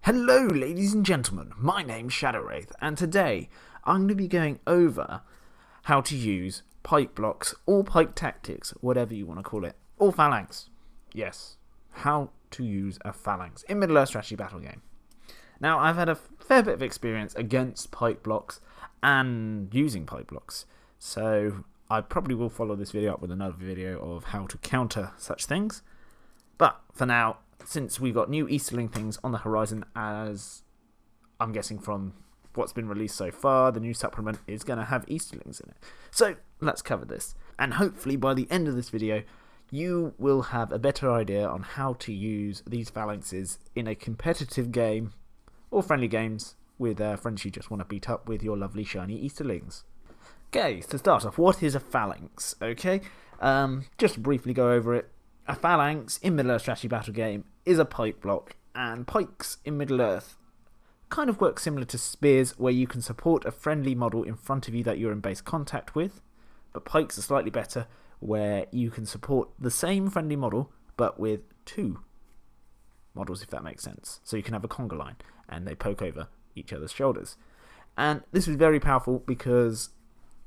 Hello ladies and gentlemen, my name's Wraith, and today I'm going to be going over how to use pike blocks or pike tactics, whatever you want to call it, or Phalanx. Yes, how to use a Phalanx in Middle-earth strategy battle game. Now, I've had a fair bit of experience against pike blocks and using pike blocks, so I probably will follow this video up with another video of how to counter such things. But for now, since we've got new Easterling things on the horizon, as I'm guessing from what's been released so far, the new supplement is going to have Easterlings in it. So let's cover this. And hopefully by the end of this video, you will have a better idea on how to use these phalanxes in a competitive game or friendly games with friends you just want to beat up with your lovely shiny Easterlings. Okay, to start off, what is a phalanx? Okay, just to briefly go over it. A phalanx in Middle-earth strategy battle game is a pike block, and pikes in Middle-earth kind of work similar to spears, where you can support a friendly model in front of you that you're in base contact with, but pikes are slightly better, where you can support the same friendly model, but with two models, if that makes sense. So you can have a conga line, and they poke over each other's shoulders. And this is very powerful because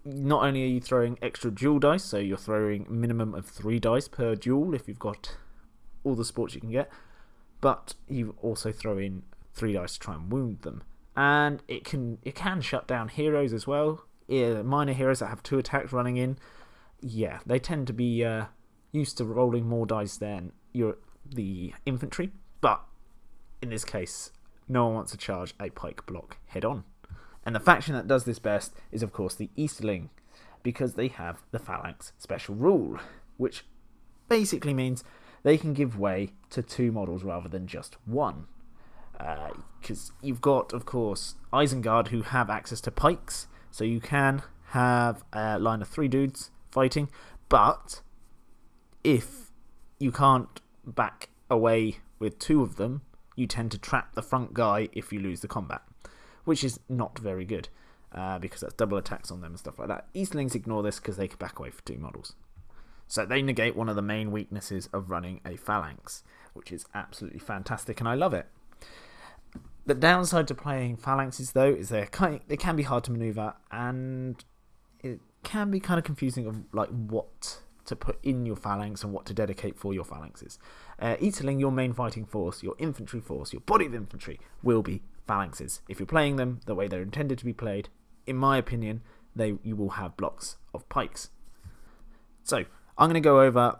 not only are you throwing extra duel dice, so you're throwing minimum of 3 dice per duel if you've got all the sports you can get, but you also throw in 3 dice to try and wound them. And it can shut down heroes as well. Minor heroes that have 2 attacks running in, yeah, they tend to be used to rolling more dice than the infantry, but in this case, no one wants to charge a pike block head on. And the faction that does this best is, of course, the Easterling, because they have the Phalanx special rule, which basically means they can give way to 2 models rather than just 1. Because you've got, of course, Isengard who have access to pikes, so you can have a line of 3 dudes fighting, but if you can't back away with 2 of them, you tend to trap the front guy if you lose the combat, which is not very good, because that's double attacks on them and stuff like that. Easterlings ignore this because they can back away for 2 models. So they negate one of the main weaknesses of running a Phalanx, which is absolutely fantastic, and I love it. The downside to playing Phalanxes, though, is they can be hard to maneuver, and it can be kind of confusing of like what to put in your Phalanx and what to dedicate for your Phalanxes. Easterling, your main fighting force, your infantry force, your body of infantry will be Phalanxes. If you're playing them the way they're intended to be played, in my opinion, you will have blocks of pikes. So I'm going to go over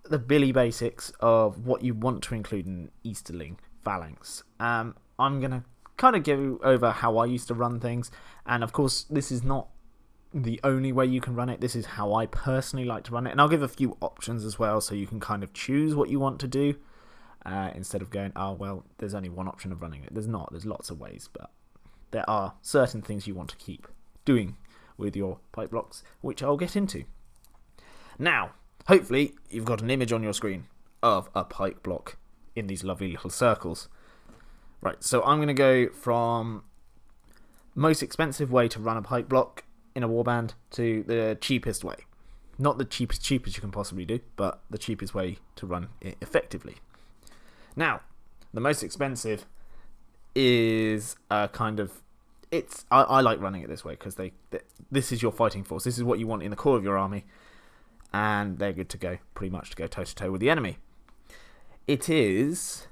the Billy basics of what you want to include in Easterling Phalanx. I'm going to kind of go over how I used to run things, and of course this is not the only way you can run it. This is how I personally like to run it, and I'll give a few options as well, so you can kind of choose what you want to do, instead of going, oh well, there's only one option of running it. There's lots of ways, but there are certain things you want to keep doing with your pike blocks, which I'll get into. Now, hopefully you've got an image on your screen of a pike block in these lovely little circles. Right, so I'm going to go from most expensive way to run a pike block in a warband to the cheapest way. Not the cheapest you can possibly do, but the cheapest way to run it effectively. Now, the most expensive is kind of... I like running it this way, because this is your fighting force. This is what you want in the core of your army, and they're good to go, pretty much to go toe-to-toe with the enemy. It is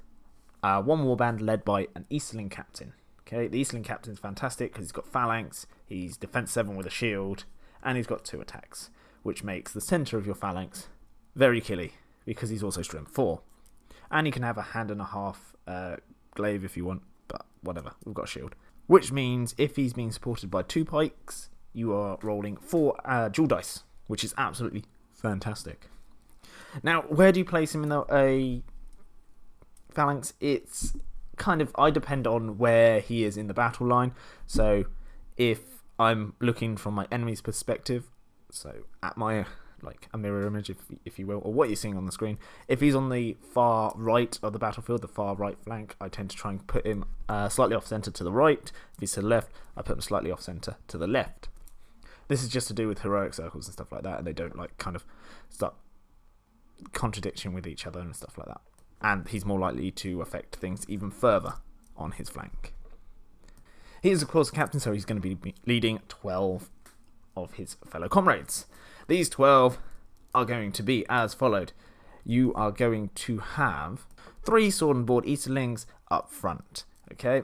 one warband led by an Easterling captain. Okay, the Easterling captain is fantastic because he's got Phalanx, he's defense 7 with a shield, and he's got 2 attacks, which makes the centre of your Phalanx very killy, because he's also strength 4. And he can have a hand and a half glaive if you want, but whatever, we've got a shield. Which means if he's being supported by 2 pikes, you are rolling 4 dual dice, which is absolutely fantastic. Now, where do you place him in a Phalanx? It's kind of, I depend on where he is in the battle line. So if I'm looking from my enemy's perspective, so at my, like a mirror image if you will, or what you're seeing on the screen, if he's on the far right of the battlefield, the far right flank, I tend to try and put him slightly off center to the right. If he's to the left, I put him slightly off center to the left. This is just to do with heroic circles and stuff like that, and they don't like kind of start contradiction with each other and stuff like that. And he's more likely to affect things even further on his flank. He is, of course, the captain, so he's going to be leading 12 of his fellow comrades. These 12 are going to be as followed. You are going to have 3 sword and board Easterlings up front. Okay?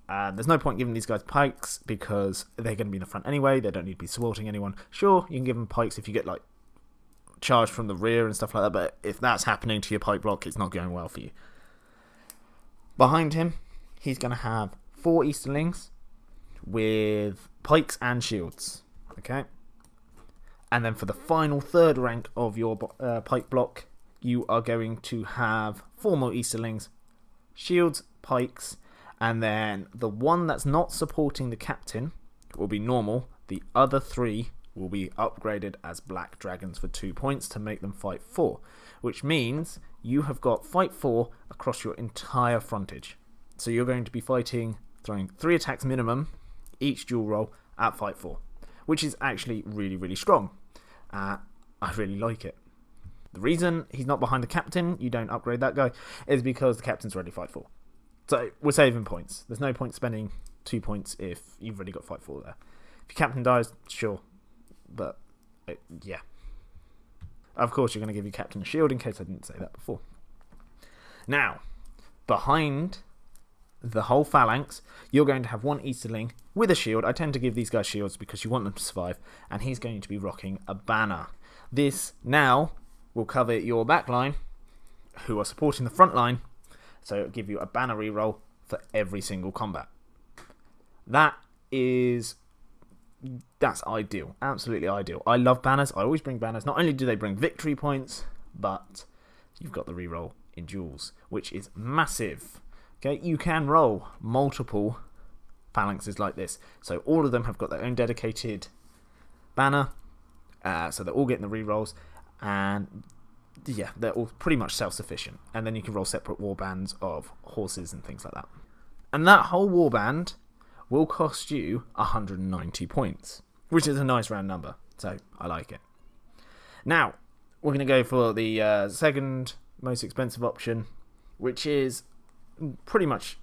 There's no point giving these guys pikes because they're going to be in the front anyway. They don't need to be supporting anyone. Sure, you can give them pikes if you get like charged from the rear and stuff like that, but if that's happening to your pike block, it's not going well for you. Behind him, he's going to have 4 Easterlings with pikes and shields. Okay? And then for the final third rank of your pike block, you are going to have 4 more Easterlings, shields, pikes, and then the one that's not supporting the captain will be normal. The other 3 will be upgraded as black dragons for 2 points to make them fight 4, which means you have got fight 4 across your entire frontage. So you're going to be fighting, throwing 3 attacks minimum, each dual roll at fight 4, which is actually really, really strong. I really like it. The reason he's not behind the captain, you don't upgrade that guy, is because the captain's already fight 4. So we're saving points. There's no point spending 2 points if you've already got fight 4 there. If your captain dies, sure. But, yeah. Of course, you're going to give your captain a shield, in case I didn't say that before. Now, behind the whole phalanx, you're going to have 1 Easterling with a shield. I tend to give these guys shields because you want them to survive, and he's going to be rocking a banner. This now will cover your back line, who are supporting the front line, so it'll give you a banner reroll for every single combat. That's ideal, absolutely ideal. I love banners. I always bring banners. Not only do they bring victory points, but you've got the reroll in duels, which is massive. Okay, you can roll multiple phalanxes like this, so all of them have got their own dedicated banner, so they're all getting the rerolls, and yeah, they're all pretty much self-sufficient. And then you can roll separate warbands of horses and things like that. And that whole warband will cost you 190 points, which is a nice round number, so I like it. Now, we're going to go for the second most expensive option, which is pretty much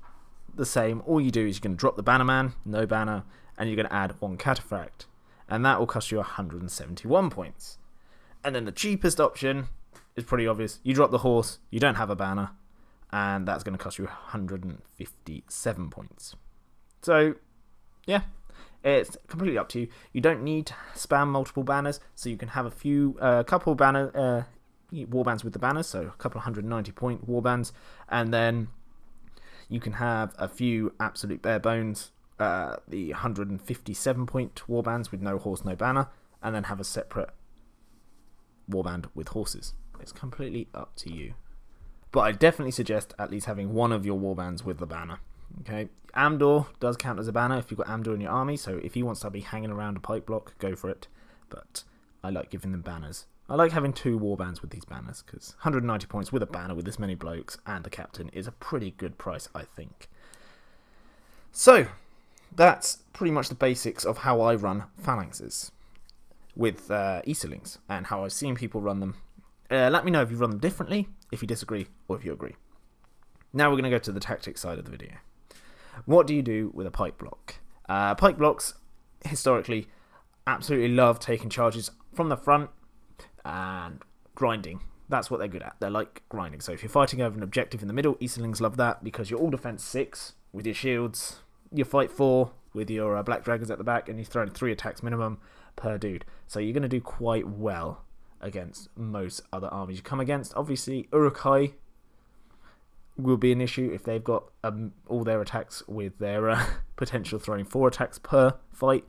the same. All you do is you're going to drop the bannerman, no banner, and you're going to add 1 cataphract, and that will cost you 171 points. And then the cheapest option is pretty obvious. You drop the horse, you don't have a banner, and that's going to cost you 157 points. So, yeah, it's completely up to you. You don't need to spam multiple banners, so you can have a couple banner warbands with the banners, so a couple 190 point warbands, and then you can have a few absolute bare bones, the 157 point warbands with no horse, no banner, and then have a separate warband with horses. It's completely up to you. But I definitely suggest at least having one of your warbands with the banner. Okay, Amdor does count as a banner if you've got Amdor in your army, so if he wants to be hanging around a pike block, go for it. But I like giving them banners. I like having 2 warbands with these banners, because 190 points with a banner with this many blokes and the captain is a pretty good price, I think. So, that's pretty much the basics of how I run phalanxes with Easterlings, and how I've seen people run them. Let me know if you run them differently, if you disagree, or if you agree. Now we're going to go to the tactics side of the video. What do you do with a pike block? Pike blocks, historically, absolutely love taking charges from the front and grinding. That's what they're good at. They're like grinding. So if you're fighting over an objective in the middle, Easterlings love that because you're all defense 6 with your shields. You fight 4 with your black dragons at the back, and you're throwing 3 attacks minimum per dude. So you're going to do quite well against most other armies you come against. Obviously, Uruk-hai will be an issue if they've got all their attacks with their potential throwing 4 attacks per fight,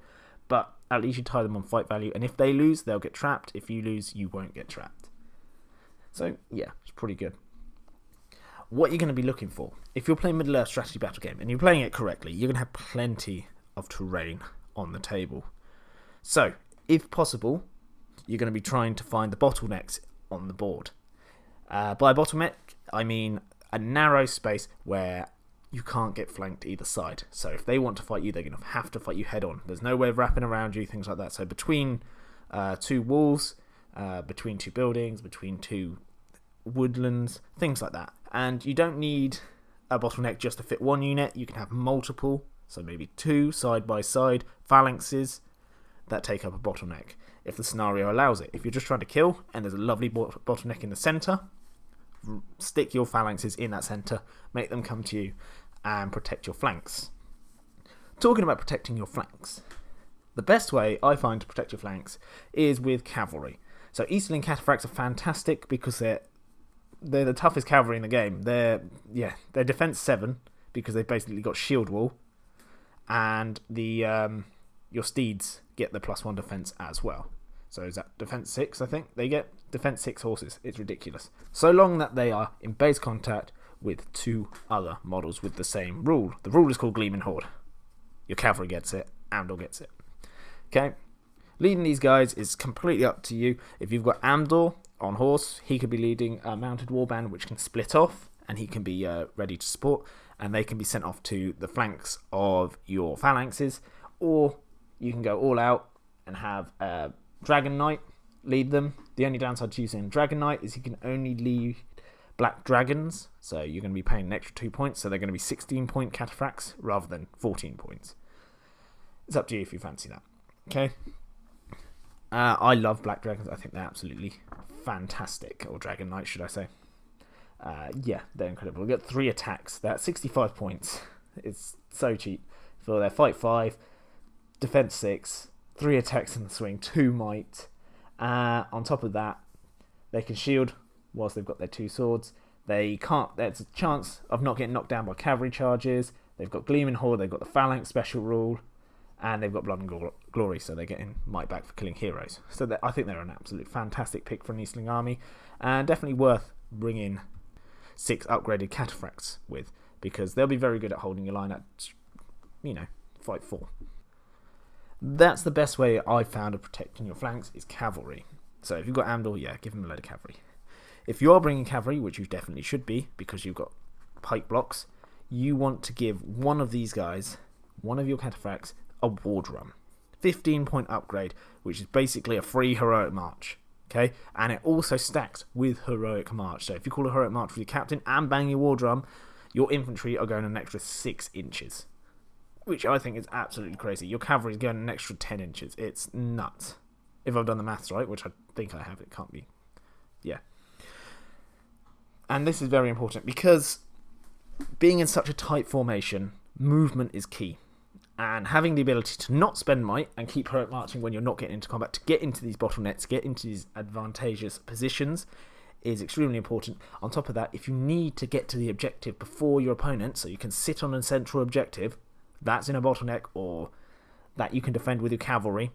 but at least you tie them on fight value, and if they lose, they'll get trapped. If you lose, you won't get trapped. So yeah, it's pretty good. What you're going to be looking for, if you're playing Middle-earth strategy battle game and you're playing it correctly, you're going to have plenty of terrain on the table. So if possible, you're going to be trying to find the bottlenecks on the board. By bottleneck, I mean a narrow space where you can't get flanked either side. So if they want to fight you, they're going to have to fight you head on. There's no way of wrapping around you, things like that. So between 2 walls, between 2 buildings, between 2 woodlands, things like that. And you don't need a bottleneck just to fit one unit. You can have multiple, so maybe 2 side by side phalanxes that take up a bottleneck if the scenario allows it. If you're just trying to kill and there's a lovely bottleneck in the center, stick your phalanxes in that center, make them come to you and protect your flanks. Talking about protecting your flanks, the best way I find to protect your flanks is with cavalry. So Easterling cataphracts are fantastic because they're the toughest cavalry in the game. They're defense 7 because they've basically got shield wall, and your steeds get the +1 defense as well. So is that defense 6? I think they get defense 6 horses. It's ridiculous. So long that they are in base contact with 2 other models with the same rule. The rule is called Gleaming Horde. Your cavalry gets it, Amdor gets it. Okay, leading these guys is completely up to you. If you've got Amdor on horse, he could be leading a mounted warband which can split off, and he can be ready to support, and they can be sent off to the flanks of your phalanxes, or you can go all out and have a Dragon Knight lead them. The only downside to using Dragon Knight is he can only lead black dragons, so you're going to be paying an extra 2 points, so they're going to be 16-point cataphracts rather than 14 points. It's up to you if you fancy that. Okay. I love black dragons. I think they're absolutely fantastic. Or Dragon Knight, should I say. Yeah, they're incredible. We got 3 attacks. They're at 65 points. It's so cheap. For their fight 5, defense 6, 3 attacks in the swing, 2 might. On top of that, they can shield whilst they've got their 2 swords. They can't. There's a chance of not getting knocked down by cavalry charges. They've got Gleaming Horde. They've got the Phalanx special rule. And they've got Blood and Glory, so they're getting might back for killing heroes. So I think they're an absolute fantastic pick for an Easterling army, and definitely worth bringing 6 upgraded cataphracts with, because they'll be very good at holding your line at, fight 4. That's the best way I've found of protecting your flanks is cavalry. So if you've got Amdor, yeah, give him a load of cavalry. If you are bringing cavalry, which you definitely should be, because you've got pike blocks, you want to give one of these guys, one of your cataphracts, a war drum. 15-point upgrade, which is basically a free heroic march. Okay, and it also stacks with heroic march. So if you call a heroic march with your captain and bang your war drum, your infantry are going an extra 6 inches, which I think is absolutely crazy. Your cavalry is going an extra 10 inches. It's nuts. If I've done the maths right, which I think I have, it can't be. Yeah. And this is very important because being in such a tight formation, movement is key. And having the ability to not spend might and keep heroic marching when you're not getting into combat, to get into these bottlenecks, get into these advantageous positions, is extremely important. On top of that, if you need to get to the objective before your opponent, so you can sit on a central objective that's in a bottleneck, or that you can defend with your cavalry,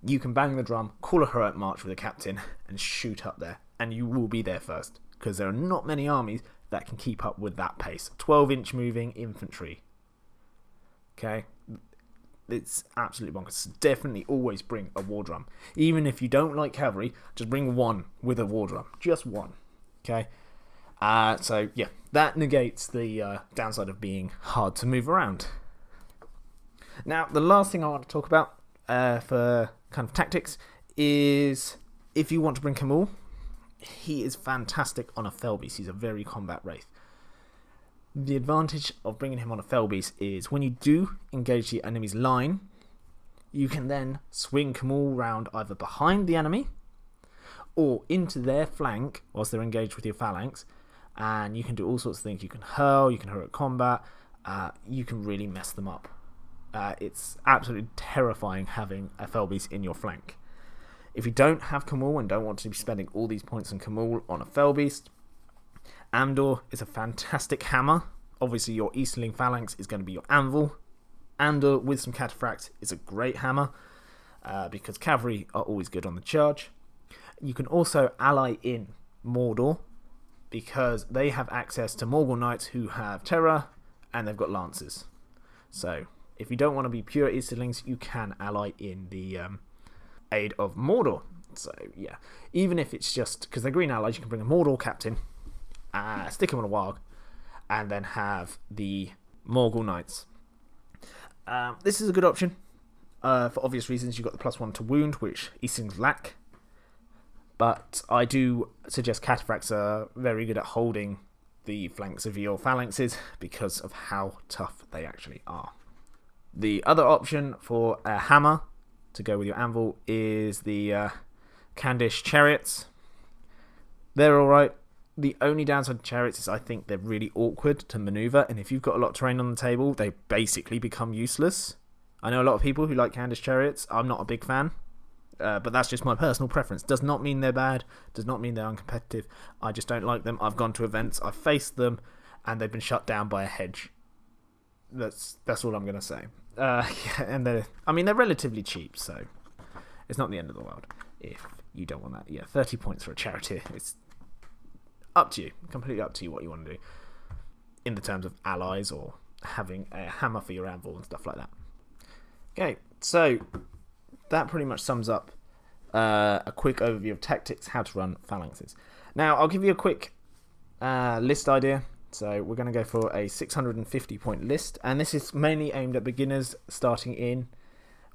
you can bang the drum, call a heroic march with a captain, and shoot up there, and you will be there first, because there are not many armies that can keep up with that pace. 12-inch moving infantry. Okay, it's absolutely bonkers. So definitely always bring a war drum. Even if you don't like cavalry, just bring one with a war drum. Just one. Okay, so yeah, that negates the downside of being hard to move around. Now, the last thing I want to talk about for kind of tactics is if you want to bring Camul, he is fantastic on a Felbeast. He's a very combat wraith. The advantage of bringing him on a Felbeast is when you do engage the enemy's line, you can then swing Camul round either behind the enemy or into their flank whilst they're engaged with your phalanx, and you can do all sorts of things. You can hurl, you can heroic combat, you can really mess them up. It's absolutely terrifying having a Felbeast in your flank. If you don't have Camul and don't want to be spending all these points on Camul on a Felbeast, Amdor is a fantastic hammer. Obviously, your Easterling Phalanx is going to be your anvil. Amdor with some cataphracts is a great hammer because cavalry are always good on the charge. You can also ally in Mordor because they have access to Morgul Knights who have terror and they've got lancers. So if you don't want to be pure Easterlings, you can ally in the aid of Mordor. So yeah, even if it's just because they're green allies, you can bring a Mordor captain, stick him on a warg, and then have the Morgul Knights. This is a good option for obvious reasons. You've got the +1 to wound, which Eastlings lack. But I do suggest cataphracts are very good at holding the flanks of your phalanxes because of how tough they actually are. The other option for a hammer to go with your anvil is the Candish Chariots. They're alright. The only downside to Chariots is I think they're really awkward to maneuver, and if you've got a lot of terrain on the table, they basically become useless. I know a lot of people who like Candish Chariots. I'm not a big fan, but that's just my personal preference. Does not mean they're bad, does not mean they're uncompetitive. I just don't like them. I've gone to events, I've faced them, and they've been shut down by a hedge. That's all I'm going to say. Yeah, and they're relatively cheap, so it's not the end of the world if you don't want that. Yeah, 30 points for a charioteer. It's up to you, completely up to you what you want to do in the terms of allies or having a hammer for your anvil and stuff like that. Okay, so that pretty much sums up a quick overview of tactics, how to run phalanxes. Now, I'll give you a quick list idea. So we're going to go for a 650 point list, and this is mainly aimed at beginners starting in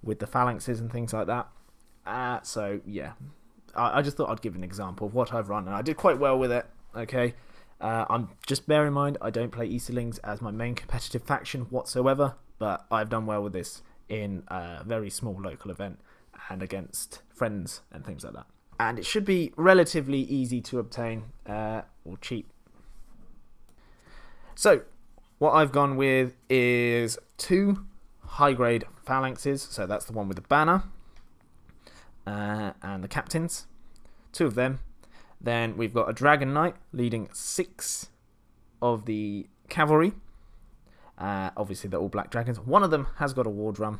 with the phalanxes and things like that. So yeah, I just thought I'd give an example of what I've run, and I did quite well with it. Okay, I'm just bear in mind I don't play Easterlings as my main competitive faction whatsoever, but I've done well with this in a very small local event and against friends and things like that. And it should be relatively easy to obtain or cheap. So, what I've gone with is 2 high-grade phalanxes. So that's the one with the banner and the captains. 2 of them. Then we've got a Dragon Knight leading 6 of the cavalry. Obviously, they're all black dragons. One of them has got a war drum.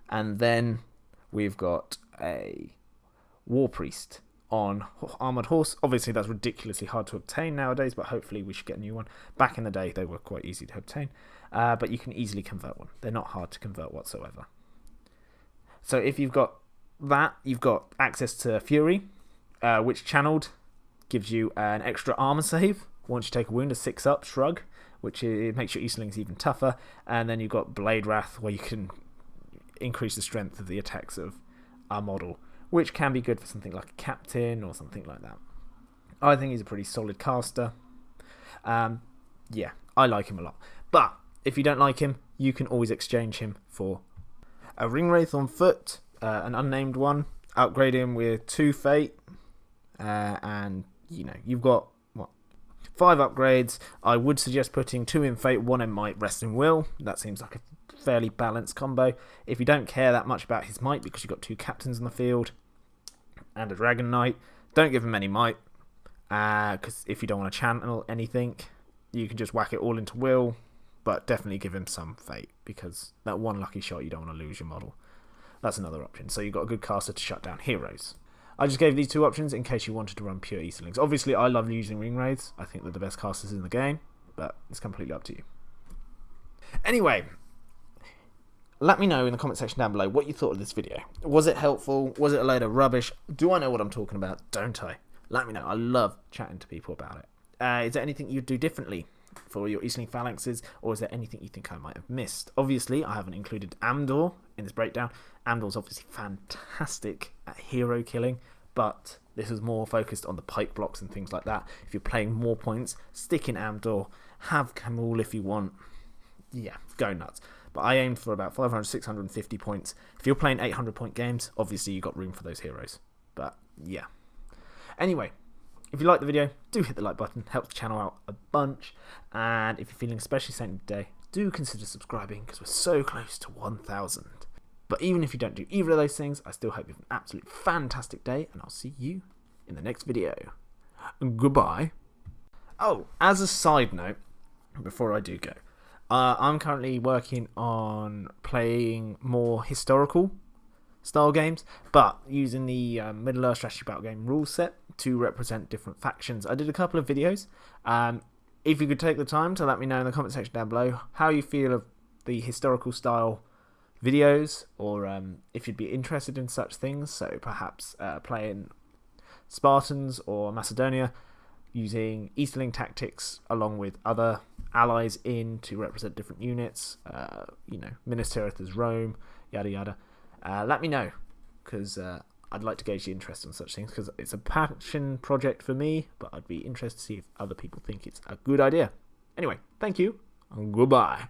And then we've got a war priest on armoured horse. Obviously, that's ridiculously hard to obtain nowadays, but hopefully we should get a new one. Back in the day, they were quite easy to obtain, but you can easily convert one. They're not hard to convert whatsoever. So if you've got that, you've got access to Fury, which channeled gives you an extra armour save. Once you take a wound, a 6-up shrug, which makes your Easterlings even tougher. And then you've got Blade Wrath, where you can increase the strength of the attacks of our model, which can be good for something like a captain or something like that. I think he's a pretty solid caster. Yeah, I like him a lot. But if you don't like him, you can always exchange him for a Ring Wraith on foot, an unnamed one, upgrade him with 2 Fate, and you've got 5 upgrades. I would suggest putting 2 in Fate, 1 in Might, rest in Will. That seems like a fairly balanced combo. If you don't care that much about his Might because you've got 2 captains on the field and a Dragon Knight, don't give him any Might, because if you don't want to channel anything, you can just whack it all into Will, but definitely give him some Fate, because that one lucky shot, you don't want to lose your model. That's another option. So you've got a good caster to shut down heroes. I just gave these 2 options in case you wanted to run pure Easterlings. Obviously, I love using Ring Wraiths. I think they're the best casters in the game, but it's completely up to you. Anyway, let me know in the comment section down below what you thought of this video. Was it helpful? Was it a load of rubbish? Do I know what I'm talking about? Don't I? Let me know. I love chatting to people about it. Is there anything you'd do differently for your Easterling phalanxes, or is there anything you think I might have missed? Obviously, I haven't included Amdor in this breakdown. Amdor's obviously fantastic at hero killing, but this is more focused on the pike blocks and things like that. If you're playing more points, stick in Amdor. Have Camul if you want. Yeah, go nuts. But I aimed for about 500, 650 points. If you're playing 800 point games, obviously you've got room for those heroes. But yeah. Anyway, if you like the video, do hit the like button. Helps the channel out a bunch. And if you're feeling especially sane today, do consider subscribing, because we're so close to 1,000. But even if you don't do either of those things, I still hope you have an absolutely fantastic day, and I'll see you in the next video. Goodbye. Oh, as a side note, before I do go, I'm currently working on playing more historical style games, but using the Middle-earth strategy battle game rule set to represent different factions. I did a couple of videos. If you could take the time to let me know in the comment section down below how you feel of the historical style videos, or if you'd be interested in such things. So perhaps playing Spartans or Macedonia using Easterling tactics along with other allies in to represent different units, Minas Tirith as Rome, yada yada. Let me know, because I'd like to gauge the interest in such things because it's a passion project for me, but I'd be interested to see if other people think it's a good idea. Anyway, thank you, and goodbye.